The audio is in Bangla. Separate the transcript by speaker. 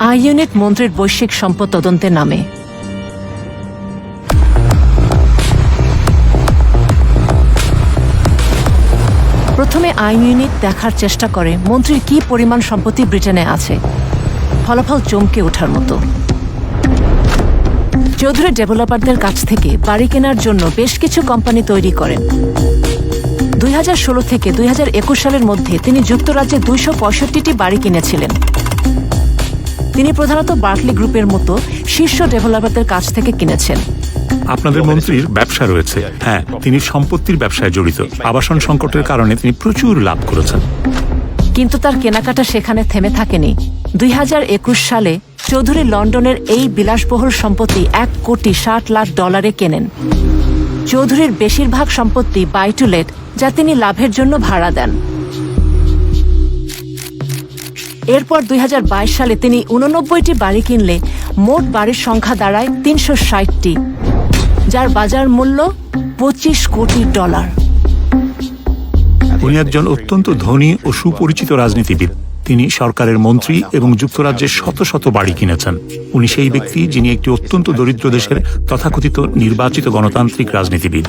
Speaker 1: আই ইউনিট মন্ত্রীর বৈশ্বিক সম্পদ তদন্তে নামে। প্রথমে আই ইউনিট দেখার চেষ্টা করে মন্ত্রীর কি পরিমাণ সম্পত্তি ব্রিটেনে আছে। ফলাফল চমকে ওঠার মতো। চৌধুরী ডেভেলপারদের কাছ থেকে বাড়ি কেনার জন্য বেশ কিছু কোম্পানি তৈরি করেন। 2016 থেকে 2021 সালের মধ্যে তিনি যুক্তরাজ্যে 265টি বাড়ি কিনেছিলেন। তিনি প্রধানত বার্কলি গ্রুপের মতো শীর্ষ ডেভেলপারদের কাছ থেকে কিনেছেন।
Speaker 2: আপনাদের মন্ত্রীর ব্যবসা রয়েছে। হ্যাঁ, তিনি সম্পত্তির ব্যবসায় জড়িত। আবাসন সংকটের কারণে তিনি প্রচুর লাভ করেছেন।
Speaker 1: কিন্তু তার কেনাকাটা সেখানে থেমে থাকেনি। 2021 সালে চৌধুরী লন্ডনের এই বিলাসবহুল সম্পত্তি $1,60,00,000 কেনেন। চৌধুরীর বেশিরভাগ সম্পত্তি বাই টু লেট, যা তিনি লাভের জন্য ভাড়া দেন। এরপর 2022 সালে তিনি 89টি বাড়ি কিনলে মোট বাড়ির সংখ্যা দাঁড়ায় 360টি, যার বাজার মূল্য $25 কোটি।
Speaker 2: উনি একজন অত্যন্ত ধনী ও সুপরিচিত রাজনীতিবিদ। তিনি সরকারের মন্ত্রী এবং যুক্তরাজ্যের শত শত বাড়ি কিনেছেন। উনি সেই ব্যক্তি যিনি একটি অত্যন্ত দরিদ্র দেশের তথাকথিত নির্বাচিত গণতান্ত্রিক রাজনীতিবিদ।